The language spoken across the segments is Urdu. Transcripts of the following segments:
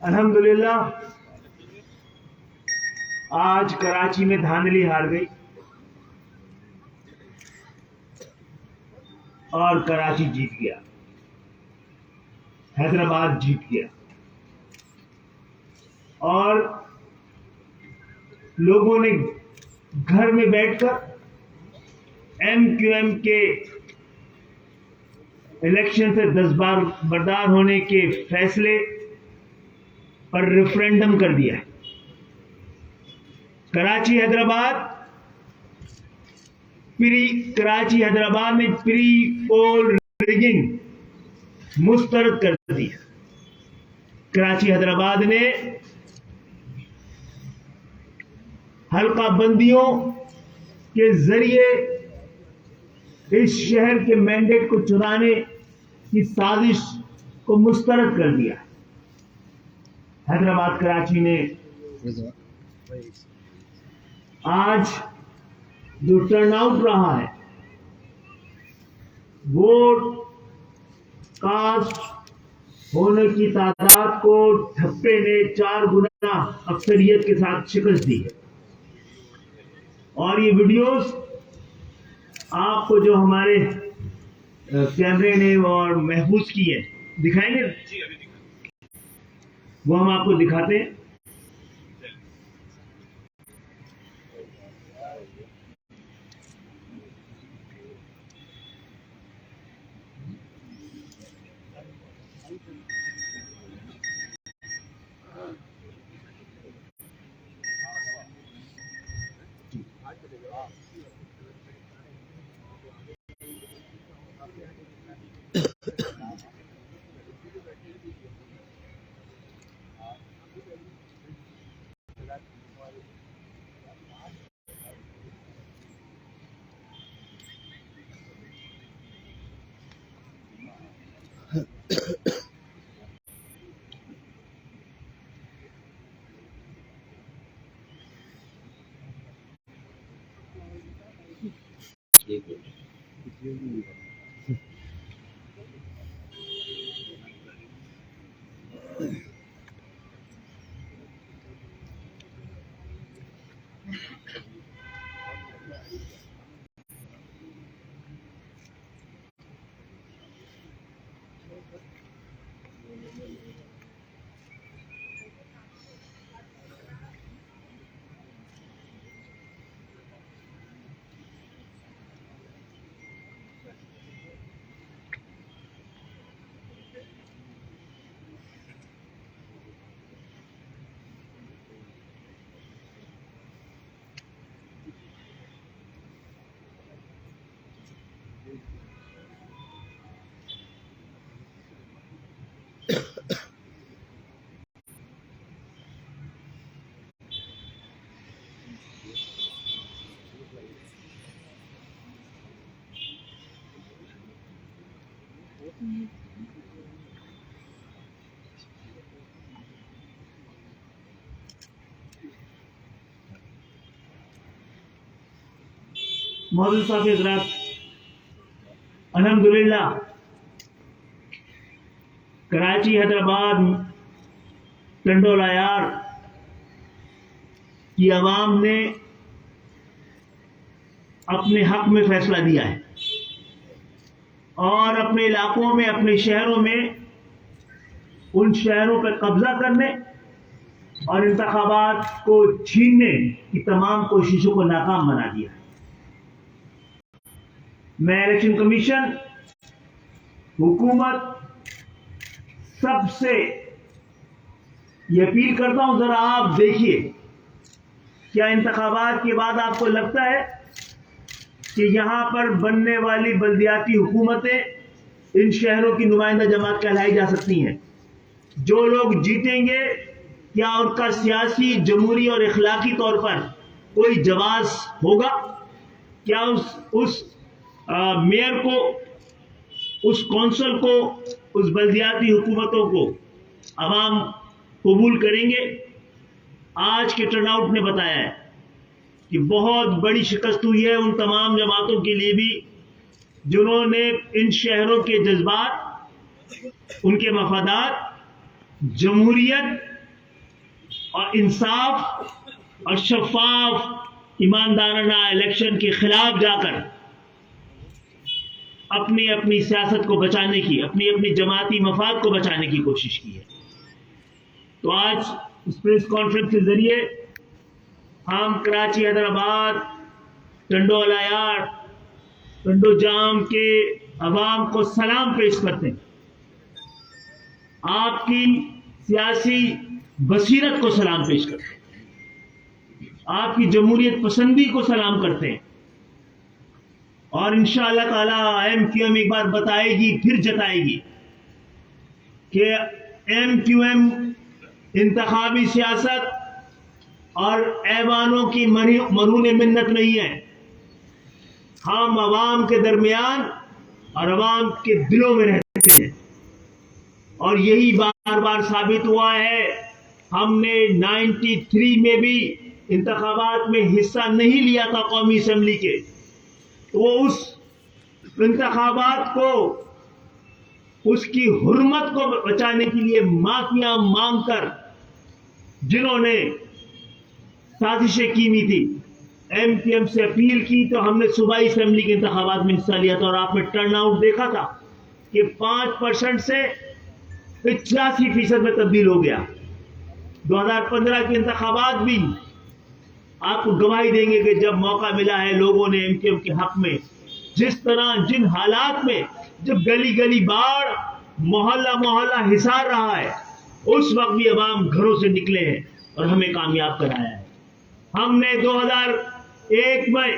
الحمدللہ آج کراچی میں دھاندلی ہار گئی اور کراچی جیت گیا، حیدرآباد جیت گیا، اور لوگوں نے گھر میں بیٹھ کر ایم کیو ایم کے الیکشن سے دستبردار ہونے کے فیصلے پر ریفرینڈم کر دیا ہے۔ کراچی حیدرآباد نے پری پول ریگنگ مسترد کر دیا۔ کراچی حیدرآباد نے حلقہ بندیوں کے ذریعے اس شہر کے مینڈیٹ کو چرانے کی سازش کو مسترد کر دیا۔ حیدرآباد کراچی نے آج جو ٹرن آؤٹ رہا ہے، ووٹ کاسٹ ہونے کی تعداد کو ٹھپے نے 4 گنا اکثریت کے ساتھ شکست دی ہے۔ اور یہ ویڈیوز آپ کو جو ہمارے کیمرے نے اور محفوظ کی ہے دکھائیں گے، وہ ہم آپ کو دکھاتے ہیں۔ معزز صاحب حضرات، الحمدللہ کراچی حیدرآباد ٹنڈول عیار کی عوام نے اپنے حق میں فیصلہ دیا ہے، اور اپنے علاقوں میں، اپنے شہروں میں ان شہروں پر قبضہ کرنے اور انتخابات کو چھیننے کی تمام کوششوں کو ناکام بنا دیا ہے۔ میں الیکشن کمیشن، حکومت سب سے یہ اپیل کرتا ہوں، ذرا آپ دیکھیے، کیا انتخابات کے بعد آپ کو لگتا ہے کہ یہاں پر بننے والی بلدیاتی حکومتیں ان شہروں کی نمائندہ جماعت کہلائی جا سکتی ہیں؟ جو لوگ جیتیں گے کیا ان کا سیاسی، جمہوری اور اخلاقی طور پر کوئی جواز ہوگا؟ کیا اس میئر کو، اس کونسل کو، اس بلدیاتی حکومتوں کو عوام قبول کریں گے؟ آج کے ٹرن آؤٹ نے بتایا ہے کہ بہت بڑی شکست ہوئی ہے ان تمام جماعتوں کے لیے بھی جنہوں نے ان شہروں کے جذبات، ان کے مفادات، جمہوریت اور انصاف اور شفاف ایماندارانہ الیکشن کے خلاف جا کر اپنی اپنی سیاست کو بچانے کی، اپنی اپنی جماعتی مفاد کو بچانے کی کوشش کی ہے۔ تو آج اس پریس کانفرنس کے ذریعے ہم کراچی، حیدرآباد، ٹنڈو الایار، ٹنڈو جام کے عوام کو سلام پیش کرتے ہیں، آپ کی سیاسی بصیرت کو سلام پیش کرتے ہیں، آپ کی جمہوریت پسندی کو سلام کرتے ہیں، اور انشاءاللہ تعالی ایم کیو ایم ایک بار بتائے گی پھر جتائے گی کہ ایم کیو ایم انتخابی سیاست اور ایوانوں کی مرہون منت نہیں ہے۔ ہم عوام کے درمیان اور عوام کے دلوں میں رہتے ہیں، اور یہی بار بار ثابت ہوا ہے۔ ہم نے 93 میں بھی انتخابات میں حصہ نہیں لیا تھا قومی اسمبلی کے، وہ اس انتخابات کو، اس کی حرمت کو بچانے کے لیے معافیاں مانگ کر جنہوں نے سازشیں کی ہوئی تھی، ایم کیو ایم سے اپیل کی، تو ہم نے صوبائی اسمبلی کے انتخابات میں حصہ لیا تھا، اور آپ نے ٹرن آؤٹ دیکھا تھا کہ 5% سے 85% میں تبدیل ہو گیا۔ 2015 کے انتخابات بھی آپ کو گواہی دیں گے کہ جب موقع ملا ہے لوگوں نے ایم کیو ایم کے حق میں، جس طرح جن حالات میں، جب گلی گلی باڑ، محلہ محلہ حصار رہا ہے، اس وقت بھی عوام گھروں سے نکلے ہیں اور ہمیں کامیاب کرایا ہے۔ ہم نے 2001 میں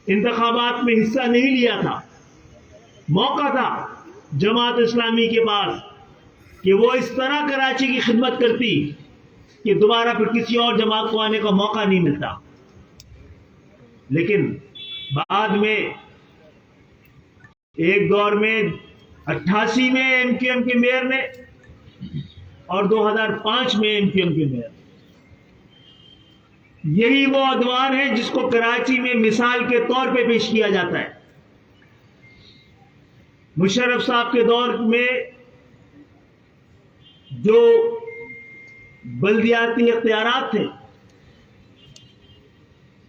انتخابات میں حصہ نہیں لیا تھا، موقع تھا جماعت اسلامی کے پاس کہ وہ اس طرح کراچی کی خدمت کرتی کہ دوبارہ پھر کسی اور جماعت کو آنے کا موقع نہیں ملتا، لیکن بعد میں ایک دور میں 88 میں ایم کیو ایم کے میئر نے اور 2005 میں ایم کیو ایم کے میئر، یہی وہ ادوار ہیں جس کو کراچی میں مثال کے طور پہ پیش کیا جاتا ہے۔ مشرف صاحب کے دور میں جو بلدیاتی اختیارات تھے،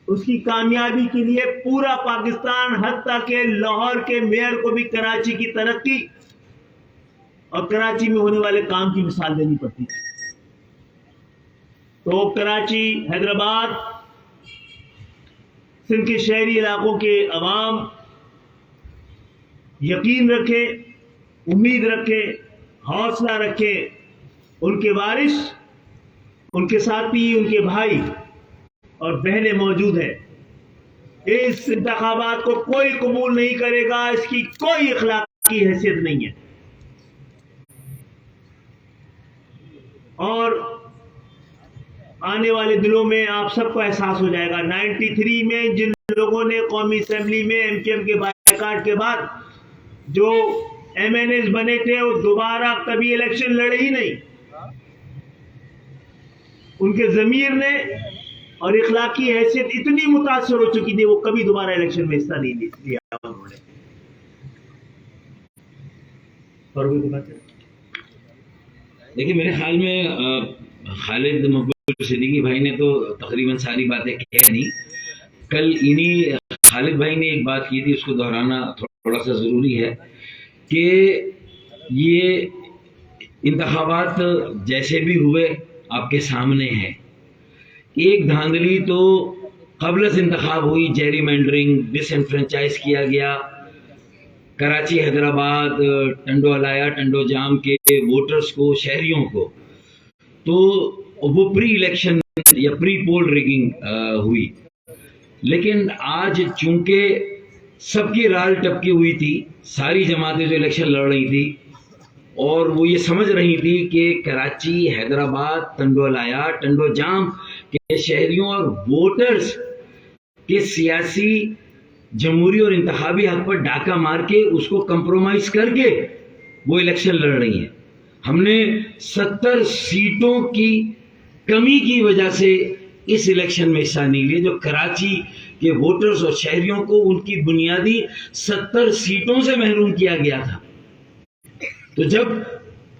اس کی کامیابی کے لیے پورا پاکستان، حتیٰ کہ لاہور کے میئر کو بھی کراچی کی ترقی اور کراچی میں ہونے والے کام کی مثال دینی پڑتی تھی۔ تو کراچی، حیدرآباد، سندھ کے شہری علاقوں کے عوام یقین رکھیں، امید رکھیں، حوصلہ رکھیں، ان کے وارث، ان کے ساتھی، ان کے بھائی اور بہنیں موجود ہیں۔ اس انتخابات کو کوئی قبول نہیں کرے گا، اس کی کوئی اخلاقی حیثیت نہیں ہے، اور آنے والے دنوں میں آپ سب کو احساس ہو جائے گا۔ 93 میں جن لوگوں نے قومی اسمبلی میں ایم کیو ایم کے بائیکاٹ کے بعد جو ایم این ایز بنے تھے، وہ دوبارہ کبھی الیکشن لڑے ہی نہیں۔ ان کے ضمیر نے اور اخلاقی حیثیت اتنی متاثر ہو چکی تھی، وہ کبھی دوبارہ الیکشن میں حصہ نہیں لیا انہوں نے۔ دیکھیے، میرے خیال میں خالد مقبول صدیقی بھائی نے تو تقریباً ساری باتیں کہہ دی۔ کل انہی خالد بھائی نے ایک بات کی تھی، اس کو دہرانا تھوڑا سا ضروری ہے کہ یہ انتخابات جیسے بھی ہوئے آپ کے سامنے ہیں۔ ایک دھاندلی تو قبل از انتخاب ہوئی، جیری مینڈرنگ، ڈس انفرینچائز کیا گیا کراچی، حیدرآباد، ٹنڈو الایا، ٹنڈو جام کے ووٹرز کو، شہریوں کو، تو وہ پری الیکشن یا پری پول ریگنگ ہوئی۔ لیکن آج چونکہ سب کی رال ٹپکی ہوئی تھی، ساری جماعتیں جو الیکشن لڑ رہی تھی اور وہ یہ سمجھ رہی تھی کہ کراچی، حیدرآباد، ٹنڈو الایا، ٹنڈو جام کے شہریوں اور ووٹرز کے سیاسی، جمہوری اور انتخابی حق پر ڈاکہ مار کے اس کو کمپرومائز کر کے وہ الیکشن لڑ رہی ہیں۔ ہم نے 70 سیٹوں کی کمی کی وجہ سے اس الیکشن میں حصہ نہیں لیا، جو کراچی کے ووٹرز اور شہریوں کو ان کی بنیادی 70 سیٹوں سے محروم کیا گیا تھا۔ تو جب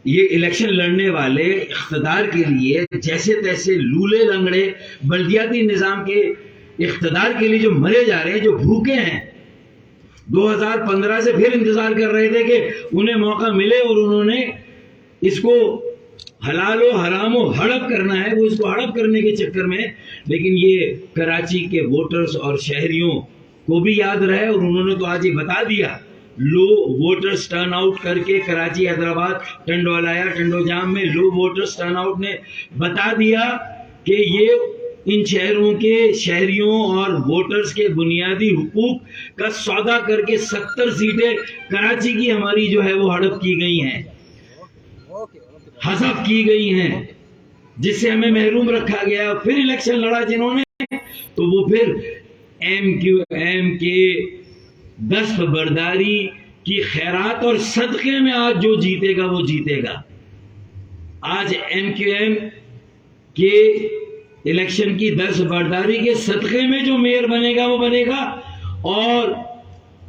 یہ الیکشن لڑنے والے اقتدار کے لیے جیسے تیسے لولے لنگڑے بلدیاتی نظام کے اقتدار کے لیے جو مرے جا رہے ہیں، جو بھوکے ہیں، 2015 سے پھر انتظار کر رہے تھے کہ انہیں موقع ملے اور انہوں نے اس کو حلال و حرام و ہڑپ کرنا ہے، وہ اس کو ہڑپ کرنے کے چکر میں، لیکن یہ کراچی کے ووٹرز اور شہریوں کو بھی یاد رہے اور انہوں نے تو آج یہ بتا دیا، لو ووٹرز ٹرن آؤٹ کر کے کراچی، حیدرآباد، ٹنڈوالیا، ٹنڈو جام میں لو ووٹرز ٹرن آؤٹ نے بتا دیا کہ یہ ان شہروں کے شہریوں اور ووٹرز کے بنیادی حقوق کا سودا کر کے 70 سیٹیں کراچی کی ہماری جو ہے وہ ہڑپ کی گئی ہیں، حذف کی گئی ہیں، جس سے ہمیں محروم رکھا گیا۔ پھر الیکشن لڑا جنہوں نے، تو وہ پھر ایم کیو ایم کے دست برداری کی خیرات اور صدقے میں آج جو جیتے گا وہ جیتے گا۔ آج ایم کیو ایم کے الیکشن کی دست برداری کے صدقے میں جو میئر بنے گا وہ بنے گا، اور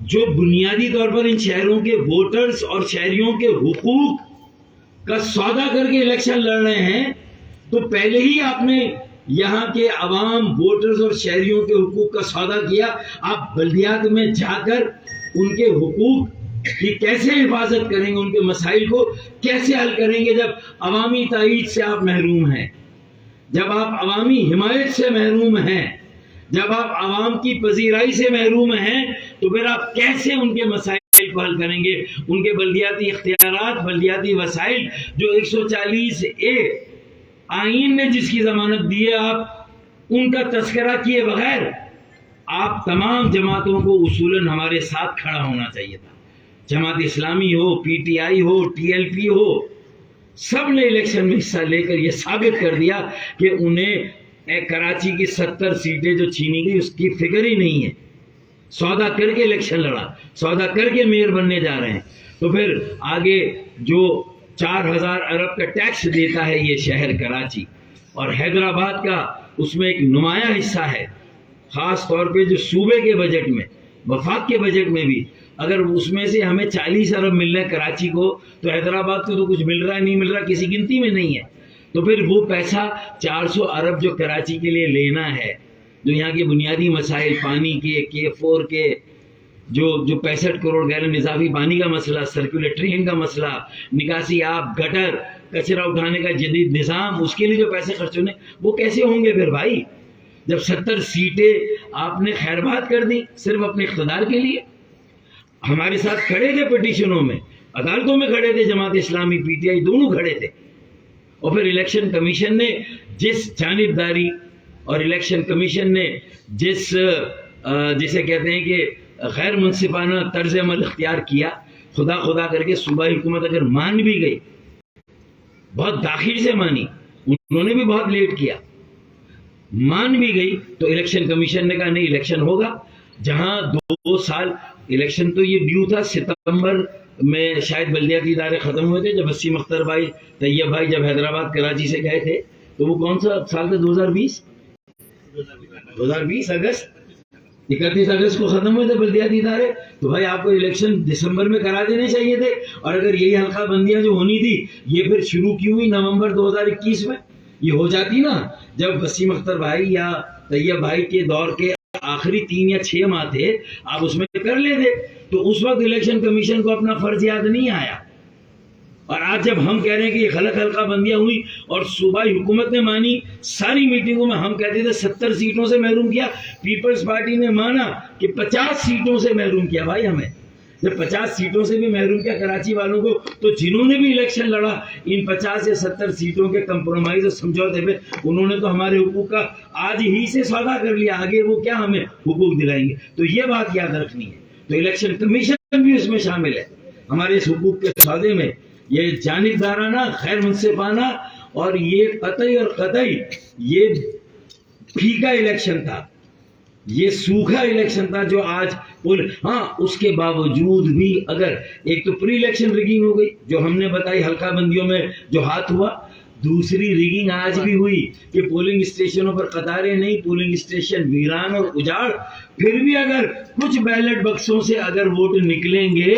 جو بنیادی طور پر ان شہروں کے ووٹرز اور شہریوں کے حقوق کا سودا کر کے الیکشن لڑ رہے ہیں، تو پہلے ہی آپ نے یہاں کے عوام، ووٹرز اور شہریوں کے حقوق کا سودا کیا۔ آپ بلدیات میں جا کر ان کے حقوق کی کیسے حفاظت کریں گے، ان کے مسائل کو کیسے حل کریں گے جب عوامی تائید سے آپ محروم ہیں، جب آپ عوامی حمایت سے محروم ہیں، جب آپ عوام کی پذیرائی سے محروم ہیں، تو پھر آپ کیسے ان کے مسائل کو حل کریں گے؟ ان کے بلدیاتی اختیارات، بلدیاتی وسائل جو 140A آئین نے جس کی ضمانت دی ہے، آپ ان کا تذکرہ کیے بغیر آپ تمام جماعتوں کو اصولاً ہمارے ساتھ کھڑا ہونا چاہیے تھا۔ جماعت اسلامی ہو، پی ٹی آئی ہو، ٹی ایل پی ہو، سب نے الیکشن میں حصہ لے کر یہ ثابت کر دیا کہ انہیں کراچی کی 70 سیٹیں جو چھینی گئی اس کی فکر ہی نہیں ہے۔ سودا کر کے الیکشن لڑا، سودا کر کے میئر بننے جا رہے ہیں۔ تو پھر آگے جو 4000 ارب کا ٹیکس دیتا ہے یہ شہر کراچی، اور حیدرآباد کا اس میں ایک نمایاں حصہ ہے، خاص طور پہ جو صوبے کے بجٹ میں، وفاق کے بجٹ میں بھی، اگر اس میں سے ہمیں 40 ارب مل رہے ہیں کراچی کو، تو حیدرآباد کو تو کچھ مل رہا ہے نہیں مل رہا، کسی گنتی میں نہیں ہے۔ تو پھر وہ پیسہ 400 ارب جو کراچی کے لیے لینا ہے، جو یہاں کے بنیادی مسائل، پانی کے، K4 کے، جو 65 کروڑ گیلن اضافی پانی کا مسئلہ، سرکولر ٹرین کا مسئلہ، نکاسی آب، گٹر، کچرا اٹھانے کا جدید نظام، اس کے لیے جو پیسے خرچ ہونے، وہ کیسے ہوں گے پھر بھائی؟ جب 70 سیٹیں آپ نے خیرباد کر دی صرف اپنے اقتدار کے لیے۔ ہمارے ساتھ کھڑے تھے پٹیشنوں میں، عدالتوں میں کھڑے تھے، جماعت اسلامی، پی ٹی آئی دونوں کھڑے تھے، اور پھر الیکشن کمیشن نے جس جانبداری اور الیکشن کمیشن نے جسے کہتے ہیں کہ غیر منصفانہ طرز عمل اختیار کیا، خدا کر کے صوبائی حکومت اگر مان بھی گئی، بہت داخل سے مانی، انہوں نے بھی بہت لیٹ کیا، مان بھی گئی، تو الیکشن کمیشن نے کہا نہیں الیکشن ہوگا۔ جہاں 2 سال الیکشن تو یہ ڈیو تھا، ستمبر میں شاید بلدیاتی ادارے ختم ہوئے تھے، جب وسیم اختر بھائی، طیب بھائی جب حیدرآباد کراچی سے گئے تھے، تو وہ کون سا سال تھا؟ 2020 اگست، 31 اگست کو ختم ہوئے تھے بلدیاتی ادارے۔ تو بھائی آپ کو الیکشن دسمبر میں کرا دینے چاہیے تھے، اور اگر یہی حلقہ بندیاں جو ہونی تھی یہ پھر شروع کی ہوئی نومبر 2021 میں، یہ ہو جاتی نا، جب وسیم اختر بھائی یا طیب بھائی کے دور کے آخری 3 یا 6 ماہ تھے، آپ اس میں کر لیتے، تو اس وقت الیکشن کمیشن کو اپنا فرض یاد نہیں آیا۔ اور آج جب ہم کہہ رہے ہیں کہ یہ حلقہ بندیاں ہوئی اور صوبائی حکومت نے مانی، ساری میٹنگوں میں ہم کہتے تھے 70 سیٹوں سے محروم کیا، پیپلز پارٹی نے مانا کہ 50 سیٹوں سے محروم کیا۔ بھائی ہمیں جب 50 سیٹوں سے بھی محروم کیا کراچی والوں کو، تو جنہوں نے بھی الیکشن لڑا ان 50 یا 70 سیٹوں کے کمپرومائز اور سمجھوتے پہ، انہوں نے تو ہمارے حقوق کا آج ہی سے سودا کر لیا، آگے وہ کیا ہمیں حقوق دلائیں گے؟ تو یہ بات یاد رکھنی ہے۔ تو الیکشن کمیشن بھی اس میں شامل ہے، ہمارے اس حقوق کے سودے میں۔ یہ جانبدارانہ، غیر منصفانہ، اور یہ قطعی اور قطعی یہ پھیکا الیکشن تھا، یہ سوکھا الیکشن تھا جو آج ہاں اس کے باوجود بھی اگر ایک تو پری الیکشن ریگنگ ہو گئی جو ہم نے بتائی، حلقہ بندیوں میں جو ہاتھ ہوا، دوسری ریگنگ آج بھی ہوئی کہ پولنگ اسٹیشنوں پر قطاریں نہیں، پولنگ اسٹیشن ویران اور اجاڑ، پھر بھی اگر کچھ بیلٹ بکسوں سے اگر ووٹ نکلیں گے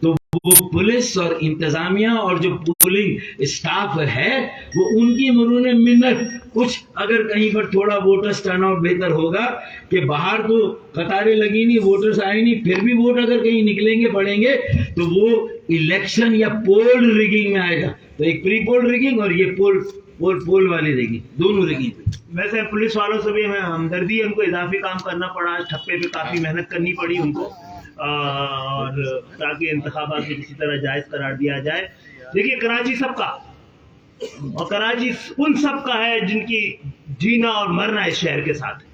تو وہ پولیس اور انتظامیہ اور جو پولنگ اسٹاف ہے وہ ان کی مرون منت کچھ اگر کہیں پر تھوڑا ووٹرز ٹرن آؤٹ بہتر ہوگا کہ باہر تو قطاریں لگی نہیں, ووٹرز آئے نہیں, پھر بھی ووٹ اگر کہیں نکلیں گے پڑیں گے تو وہ الیکشن یا پول ریگنگ میں آئے گا. تو ایک پری پول ریگنگ اور یہ پول والی ریگنگ, دونوں ریگنگ. ویسے پولیس والوں سے بھی ہمیں ہمدردی ہے, ان کو اضافی کام کرنا پڑا, ٹھپے پہ کافی محنت کرنی پڑی ان کو, اور تاکہ انتخابات میں کسی طرح جائز قرار دیا جائے. دیکھیے کراچی سب کا, اور کراچی ان سب کا ہے جن کی جینا اور مرنا ہے اس شہر کے ساتھ.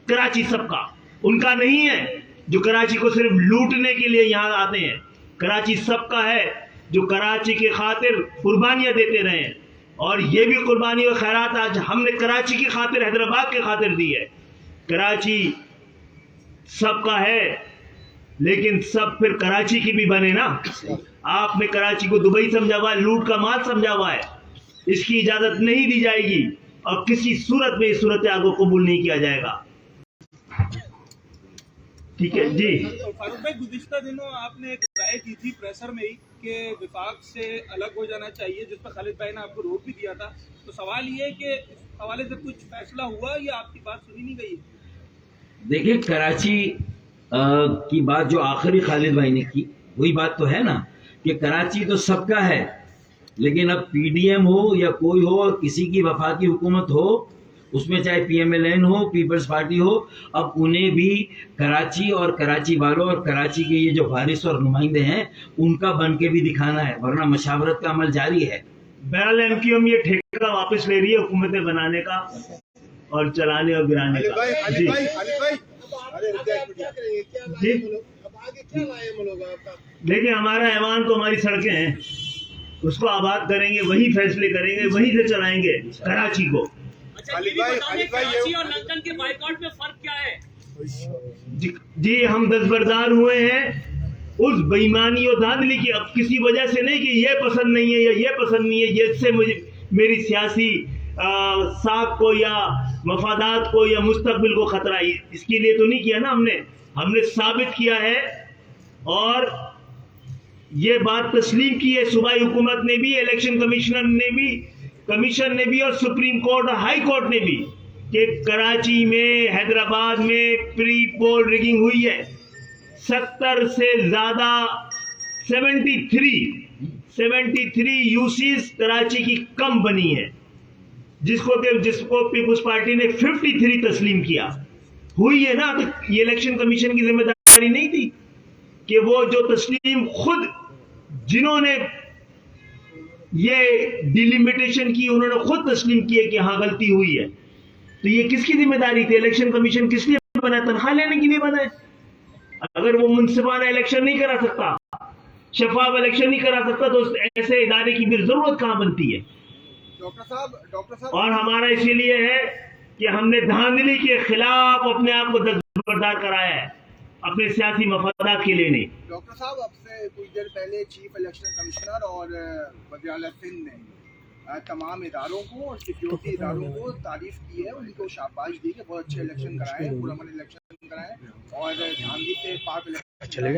کراچی سب کا, ان کا نہیں ہے جو کراچی کو صرف لوٹنے کے لیے یہاں آتے ہیں. کراچی سب کا ہے جو کراچی کی خاطر قربانیاں دیتے رہے ہیں, اور یہ بھی قربانی اور خیرات آج ہم نے کراچی کی خاطر, حیدرآباد کی خاطر دی ہے. کراچی سب کا ہے, لیکن سب پھر کراچی کی بھی بنے نا. آپ نے کراچی کو دبئی سمجھا ہوا ہے, لوٹ کا مال سمجھا ہوا ہے. اس کی اجازت نہیں دی جائے گی, اور کسی صورت میں اس صورتحال کو قبول نہیں کیا جائے گا. ٹھیک ہے جی. فاروق بھائی, گزشتہ دنوں آپ نے ایک رائے دی تھی پریسر میں ہی کہ وفاق سے الگ ہو جانا چاہیے, جس پر خالد بھائی نے آپ کو روک بھی دیا تھا. تو سوال یہ ہے کہ اس حوالے سے کچھ فیصلہ ہوا یا آپ کی بات سنی نہیں گئی؟ دیکھیے کراچی کی بات جو آخری خالد بھائی نے کی وہی بات تو ہے نا, کہ کراچی تو سب کا ہے, لیکن اب پی ڈی ایم ہو یا کوئی ہو, کسی کی وفاقی حکومت ہو, اس میں چاہے پی ایم ایل این ہو, پیپلز پارٹی ہو, اب انہیں بھی کراچی اور کراچی والوں اور کراچی کے یہ جو وارث اور نمائندے ہیں ان کا بن کے بھی دکھانا ہے, ورنہ مشاورت کا عمل جاری ہے. بہرحال ایم کیو ایم یہ ٹھیکہ واپس لے رہی ہے حکومتیں بنانے کا اور چلانے اور گرانے کا. جی دیکھیں, ہمارا ایوان تو ہماری سڑکیں ہیں, اس کو آباد کریں گے, وہی فیصلے کریں گے, وہیں سے چلائیں گے کراچی کو. کراچی اور لندن کے بائیکاٹ میں فرق کیا ہے؟ جی ہم دستبردار ہوئے ہیں اس بےایمانی اور دھاندلی کی, اب کسی وجہ سے نہیں کہ یہ پسند نہیں ہے یا یہ پسند نہیں ہے, یہ اس سے مجھے میری سیاسی ساکھ کو یا مفادات کو یا مستقبل کو خطرہ ہے, اس کے لیے تو نہیں کیا نا. ہم نے ثابت کیا ہے اور یہ بات تسلیم کی ہے صوبائی حکومت نے بھی, الیکشن کمیشن نے بھی اور سپریم کورٹ اور ہائی کورٹ نے بھی, کہ کراچی میں, حیدرآباد میں پری پول ریگنگ ہوئی ہے. 70 سے زیادہ 73 یوسیز کراچی کی کم بنی ہے, جس کو پیپلز پارٹی نے 53 تسلیم کیا. ہوئی ہے نا. تو یہ الیکشن کمیشن کی ذمہ داری نہیں تھی کہ وہ جو تسلیم خود جنہوں نے یہ ڈیلیمیٹیشن کی انہوں نے خود تسلیم کیا کہ ہاں غلطی ہوئی ہے. تو یہ کس کی ذمہ داری تھی؟ الیکشن کمیشن کس لیے بنا؟ تنخواہ لینے کے لیے بنا ہے. اگر وہ منصفانہ الیکشن نہیں کرا سکتا, شفاف الیکشن نہیں کرا سکتا, تو ایسے ادارے کی بھی ضرورت کہاں بنتی ہے؟ ڈاکٹر صاحب اور ہمارا اسی لیے ہے کہ ہم نے دھاندلی کے خلاف اپنے آپ کو دستبردار کرایا ہے, اپنے سیاسی مفادات کے لیے نہیں. ڈاکٹر صاحب, اب سے کچھ دیر پہلے چیف الیکشن کمشنر اور وزیر اعلیٰ سندھ نے تمام اداروں کو اور سیکیورٹی اداروں کو تعریف کی ہے, ان کو شاباش دی کہ بہت اچھے الیکشن کرائے, پرامن الیکشن کرائے, اور دھاندلی سے پاک الیکشن وہ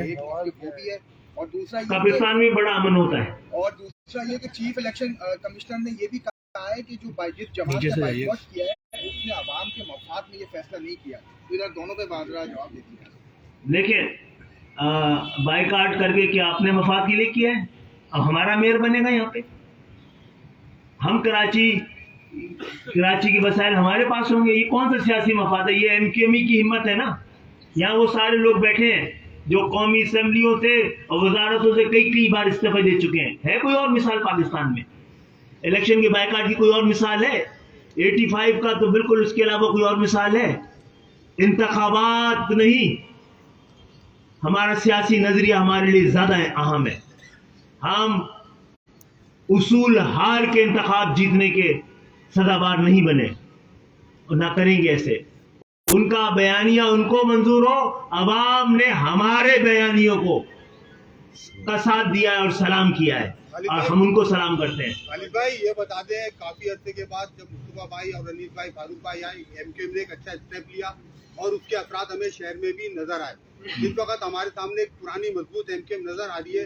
بھی ہے. اور دوسرا پاکستان میں بڑا امن ہوتا ہے. اور دوسرا یہ کہ چیف الیکشن کمشنر نے یہ بھی کہا ہے کہ جو جس جماعت نے بائیکاٹ کیا ہے اس نے عوام کے مفاد میں یہ فیصلہ نہیں کیا. تو ادھر دونوں پہ بادرہ جواب دیتی ہے. دیکھیں, بائیکاٹ کر کے کیا اپنے مفاد کے لیے کیا ہے؟ اب ہمارا میئر بنے گا یہاں پہ, ہم کراچی کے وسائل ہمارے پاس ہوں گے. یہ کون سا سیاسی مفاد ہے؟ یہ ایم کیو ایم کی ہمت ہے نا. یہاں وہ سارے لوگ بیٹھے ہیں جو قومی اسمبلیوں سے اور وزارتوں سے کئی بار استعفے دے چکے ہیں. ہے کوئی اور مثال پاکستان میں الیکشن کے بائیکاٹ کی؟ کوئی اور مثال ہے؟ 85 کا تو بالکل, اس کے علاوہ کوئی اور مثال ہے؟ انتخابات نہیں, ہمارا سیاسی نظریہ ہمارے لیے زیادہ اہم ہے. ہم اصول ہار کے انتخاب جیتنے کے سزاوار نہیں بنے اور نہ کریں گے ایسے. ان کا بیانیہ ان کو منظور ہو, عوام نے ہمارے بیانیوں کو کا ساتھ دیا ہے اور سلام کیا ہے, اور ہم ان کو سلام کرتے ہیں. خالد بھائی یہ بتا دیں, کافی عرصے کے بعد جب مصطفیٰ بھائی اور رنیف بھائی, فاروق بھائی آئے, ایم کیو ایم نے ایک اچھا اسٹیپ لیا اور اس کے اثرات ہمیں شہر میں بھی نظر آئے. اس وقت ہمارے سامنے ایک پرانی مضبوط ایم کیو ایم نظر آ رہی ہے,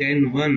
10-1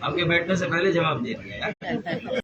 آپ کے بیٹھنے سے پہلے جواب دے دیا